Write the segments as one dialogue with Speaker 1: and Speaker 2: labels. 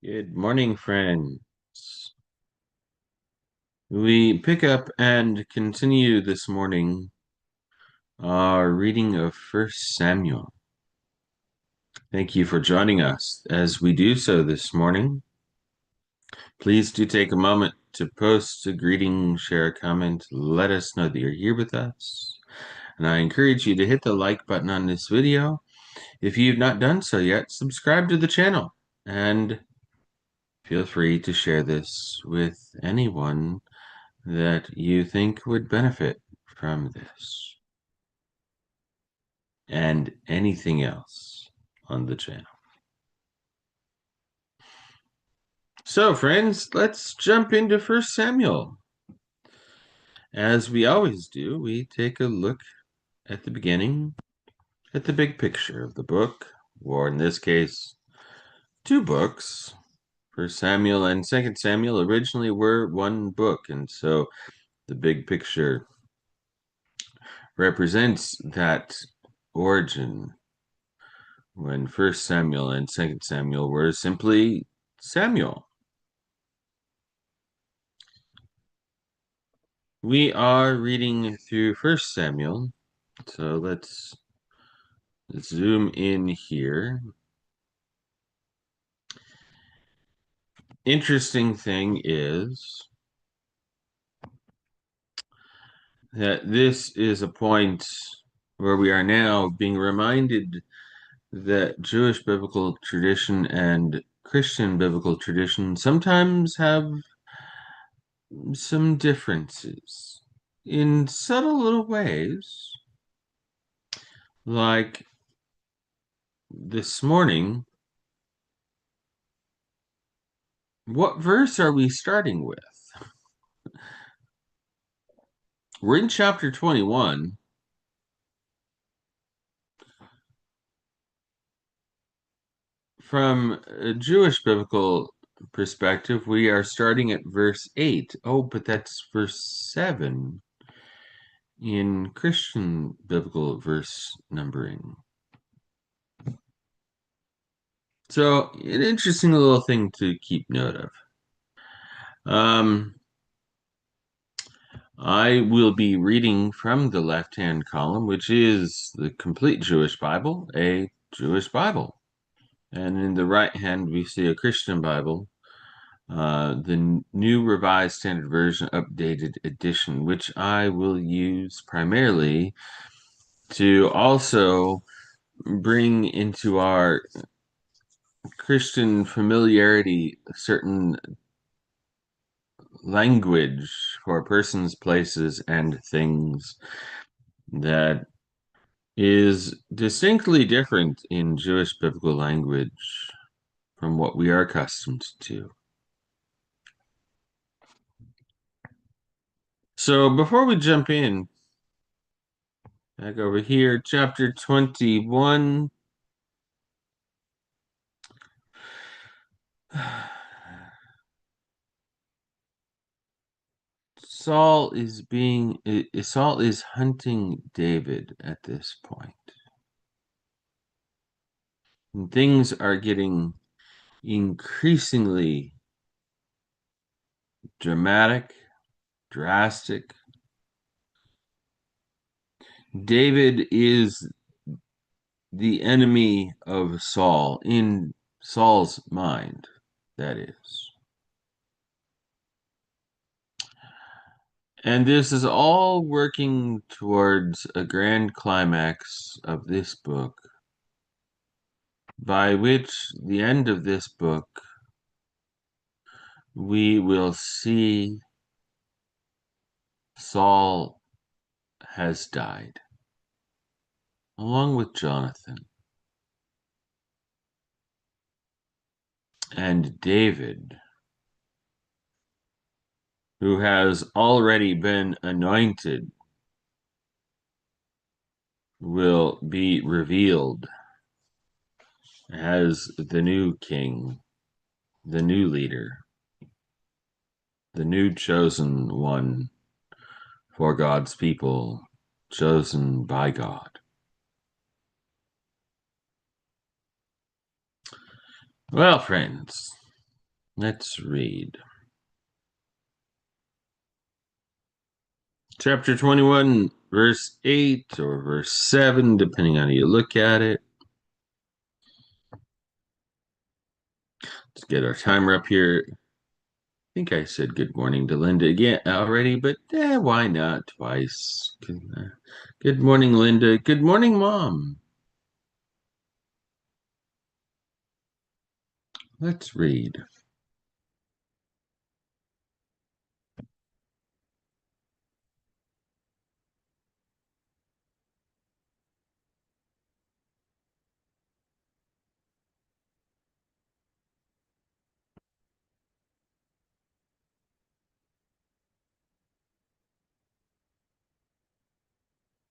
Speaker 1: Good morning, friends. We pick up and continue this morning our reading of First Samuel. Thank you for joining us as we do so this morning. Please do take a moment to post a greeting, share a comment, let us know that you're here with us. And I encourage you to hit the like button on this video. If you've not done so yet, subscribe to the channel and feel free to share this with anyone that you think would benefit from this and anything else on the channel. So, friends, let's jump into First Samuel. As we always do, we take a look at the beginning, at the big picture of the book, or in this case, two books. First Samuel and Second Samuel originally were one book, and so the big picture represents that origin when First Samuel and Second Samuel were simply Samuel. We are reading through First Samuel, so let's zoom in here. Interesting thing is that this is a point where we are now being reminded that Jewish biblical tradition and Christian biblical tradition sometimes have some differences in subtle little ways. Like this morning, what verse are we starting with? We're in chapter 21. From a Jewish biblical perspective, we are starting at verse 8. Oh, but that's verse 7 in Christian biblical verse numbering. So, an interesting little thing to keep note of. I will be reading from the left-hand column, which is the complete Jewish Bible, a Jewish Bible. And in the right hand, we see a Christian Bible, the New Revised Standard Version Updated Edition, which I will use primarily to also bring into our Christian familiarity certain language for persons, places, and things that is distinctly different in Jewish biblical language from what we are accustomed to. So before we jump in, back over here, chapter 21. Saul is hunting David at this point. And things are getting increasingly dramatic, drastic. David is the enemy of Saul, in Saul's mind, that is. And this is all working towards a grand climax of this book, by which the end of this book, we will see Saul has died, along with Jonathan. And David, who has already been anointed, will be revealed as the new king, the new leader, the new chosen one for God's people, chosen by God. Well, friends, Let's read. Chapter 21, verse 8 or verse 7, depending on how you look at it. Let's get our timer up here. I think I said good morning to Linda again already, but why not twice? Good morning, Linda. Good morning, Mom. Let's read.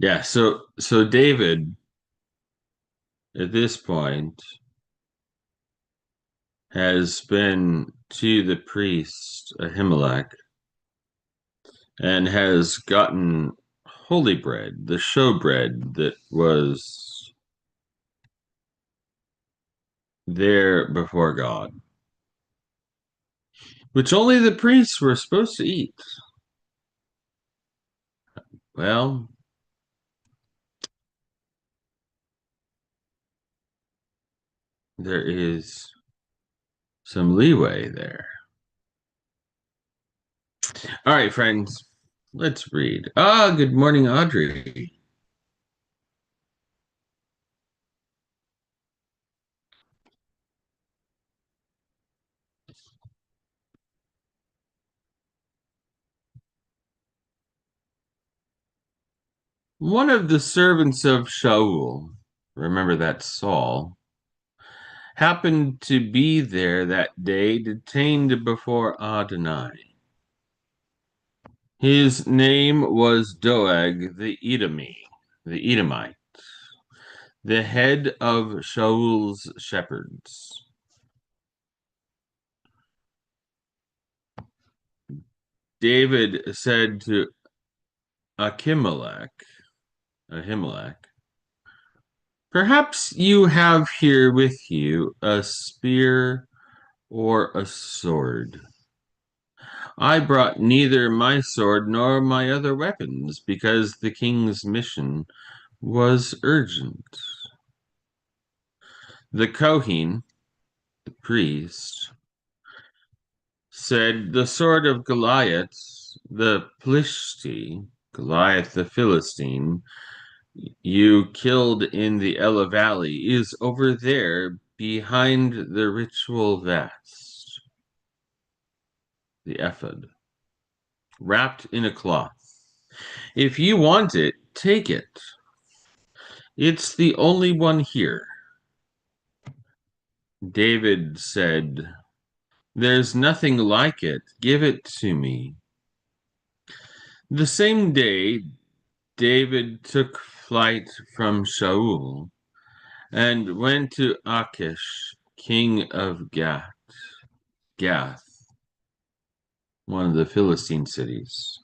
Speaker 1: Yeah, so David at this point has been to the priest Ahimelech and has gotten holy bread, the showbread that was there before God, which only the priests were supposed to eat. Well, there is some leeway there. All right, friends, let's read. Good morning, Audrey. One of the servants of Shaul, remember that Saul, happened to be there that day, detained before Adonai. His name was Doeg the Edomite, the head of Shaul's shepherds. David said to Ahimelech, perhaps you have here with you a spear or a sword. I brought neither my sword nor my other weapons because the king's mission was urgent. The Kohen, the priest, said, the sword of Goliath, the Plishti, Goliath the Philistine, you killed in the Elah Valley, is over there behind the ritual vest, the ephod, wrapped in a cloth. If you want it, take it. It's the only one here. David said, there's nothing like it. Give it to me. The same day, David took flight from Shaul and went to Achish, king of Gath, one of the Philistine cities.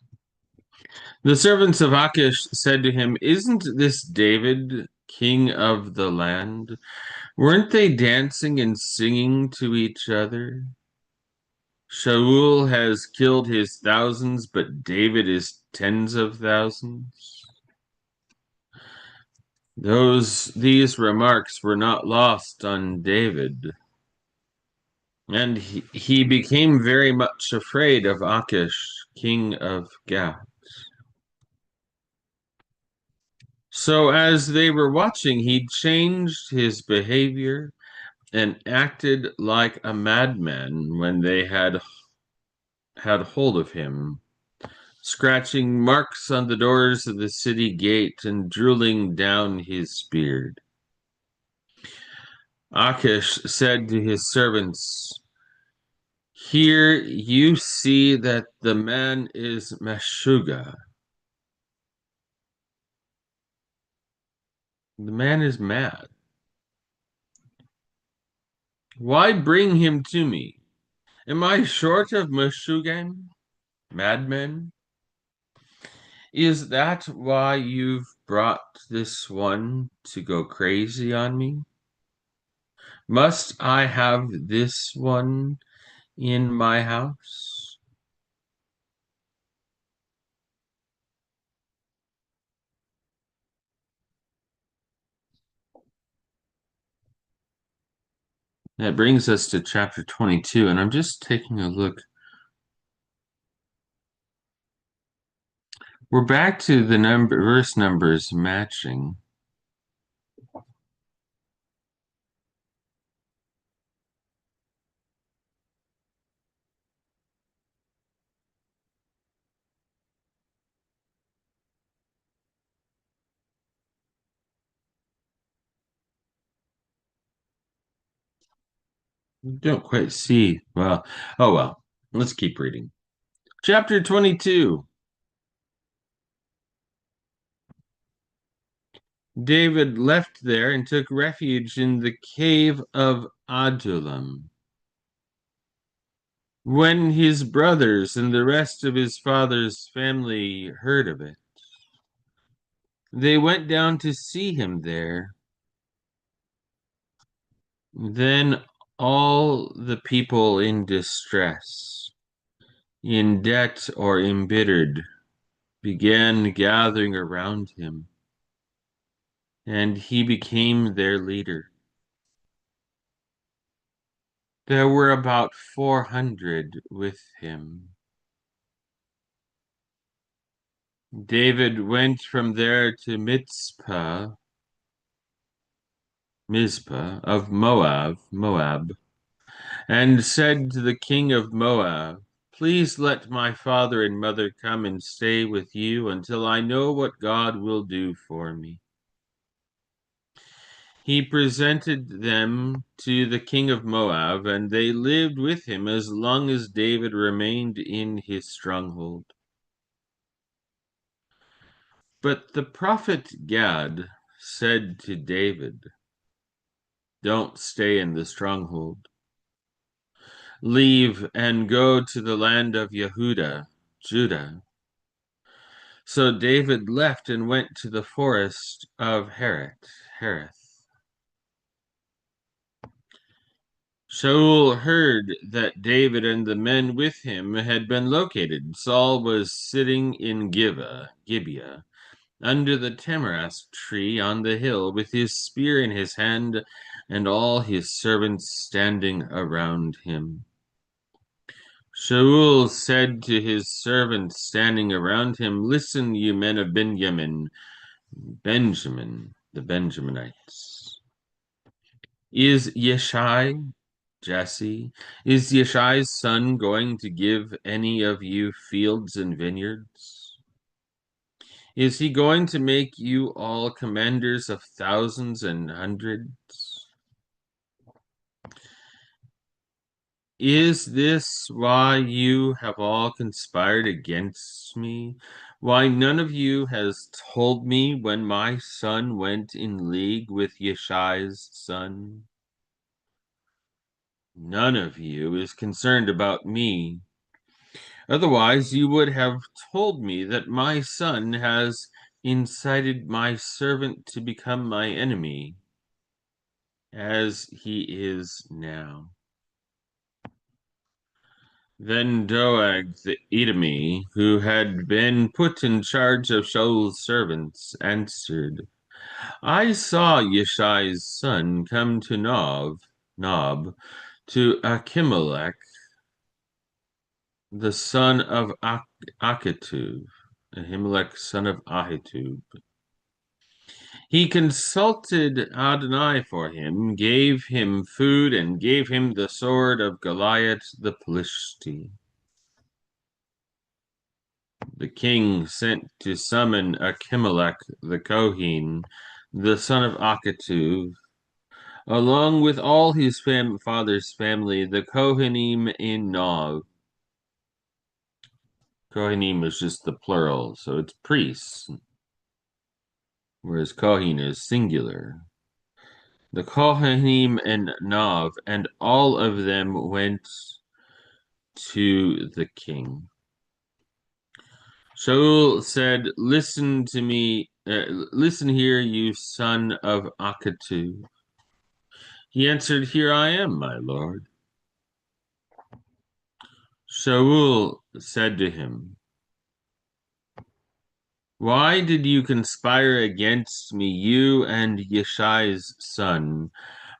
Speaker 1: The servants of Achish said to him, isn't this David, king of the land? Weren't they dancing and singing to each other? Shaul has killed his thousands, but David is tens of thousands. These remarks were not lost on David, and he became very much afraid of Achish, king of Gath. So as they were watching, he changed his behavior and acted like a madman when they had hold of him, scratching marks on the doors of the city gate and drooling down his beard. Achish said to his servants, here you see that the man is Meshuggah. The man is mad. Why bring him to me? Am I short of Meshuggah, madmen? Is that why you've brought this one to go crazy on me? Must I have this one in my house? That brings us to chapter 22, and I'm just taking a look. We're back to the verse numbers matching. We don't quite see. Well, oh well. Let's keep reading. Chapter 22. David left there and took refuge in the cave of Adullam. When his brothers and the rest of his father's family heard of it, they went down to see him there. Then all the people in distress, in debt or embittered, began gathering around him, and he became their leader. There were about 400 with him. David went from there to Mizpah of Moab, and said to the king of Moab, "Please let my father and mother come and stay with you until I know what God will do for me." He presented them to the king of Moab, and they lived with him as long as David remained in his stronghold. But the prophet Gad said to David, "Don't stay in the stronghold. Leave and go to the land of Judah. So David left and went to the forest of Hereth. Shaul heard that David and the men with him had been located. Saul was sitting in Gibeah, under the tamarisk tree on the hill, with his spear in his hand, and all his servants standing around him. Shaul said to his servants standing around him, "Listen, you men of Benjamin, the Benjaminites. Is Jesse, is Yeshai's son going to give any of you fields and vineyards? Is he going to make you all commanders of thousands and hundreds? Is this why you have all conspired against me? Why none of you has told me when my son went in league with Yeshai's son? None of you is concerned about me. Otherwise, you would have told me that my son has incited my servant to become my enemy, as he is now." Then Doeg the Edomite, who had been put in charge of Shaul's servants, answered, "I saw Yeshai's son come to Nob, to Achimelech, the son of Achitub, Ahimelech, son of Ahitub. He consulted Adonai for him, gave him food, and gave him the sword of Goliath the Philistine." The king sent to summon Achimelech the Kohen, the son of Achitub, along with all his father's family, the Kohanim in Nob. Kohanim is just the plural, so it's priests, whereas Kohen is singular. The Kohanim and Nob, and all of them went to the king. Shaul said, "Listen to me, listen here, you son of Achitub." He answered, "Here I am, my lord." Shaul said to him, "Why did you conspire against me, you and Yeshai's son,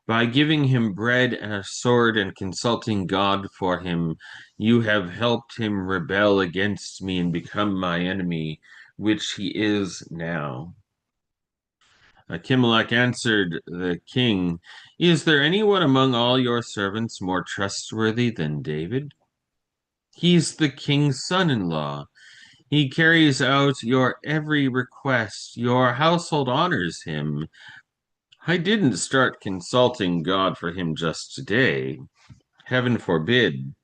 Speaker 1: by giving him bread and a sword and consulting God for him? You have helped him rebel against me and become my enemy, which he is now." Achimelech answered the king, "Is there anyone among all your servants more trustworthy than David? He's the king's son-in-law. He carries out your every request. Your household honors him. I didn't start consulting God for him just today. Heaven forbid.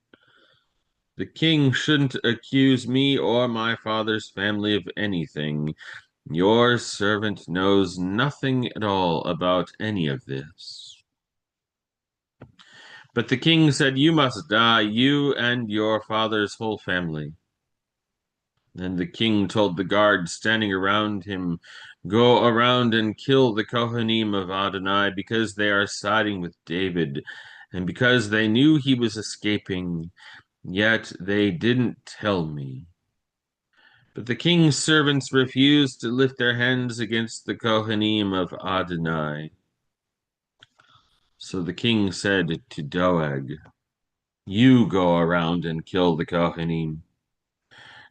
Speaker 1: The king shouldn't accuse me or my father's family of anything. Your servant knows nothing at all about any of this." But the king said, "You must die, you and your father's whole family." Then the king told the guards standing around him, "Go around and kill the Kohanim of Adonai, because they are siding with David, and because they knew he was escaping, yet they didn't tell me." But the king's servants refused to lift their hands against the Kohanim of Adonai. So the king said to Doeg, "You go around and kill the Kohanim."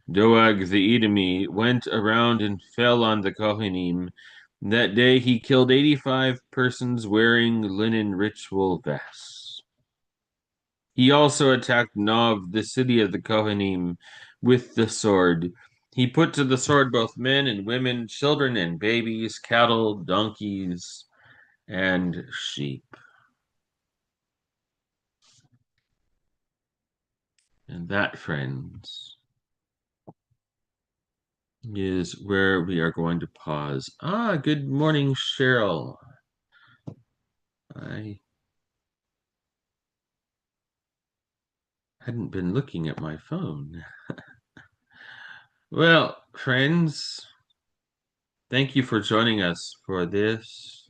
Speaker 1: Doeg the Edomite went around and fell on the Kohanim. That day he killed 85 persons wearing linen ritual vests. He also attacked Nob, the city of the Kohanim, with the sword. He put to the sword both men and women, children and babies, cattle, donkeys, and sheep. And that, friends, is where we are going to pause. Good morning, Cheryl. I hadn't been looking at my phone. Well, friends, thank you for joining us for this.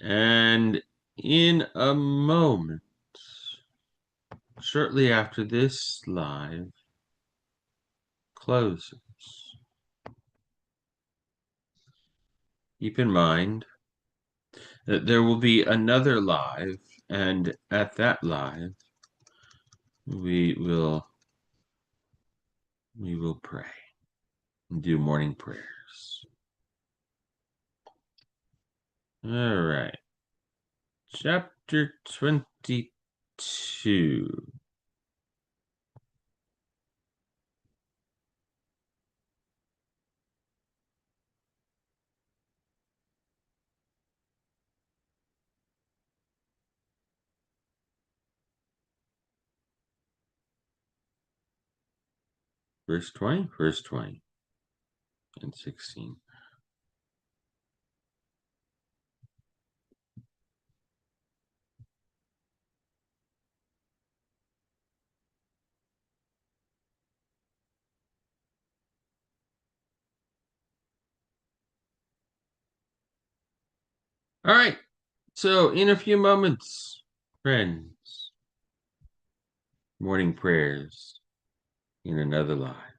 Speaker 1: And in a moment, shortly after this live closes, keep in mind that there will be another live, and at that live, we will pray and do morning prayers. All right. Chapter 22. Verse 20, verse 20 and 16. All right. So in a few moments, friends, morning prayers in another live.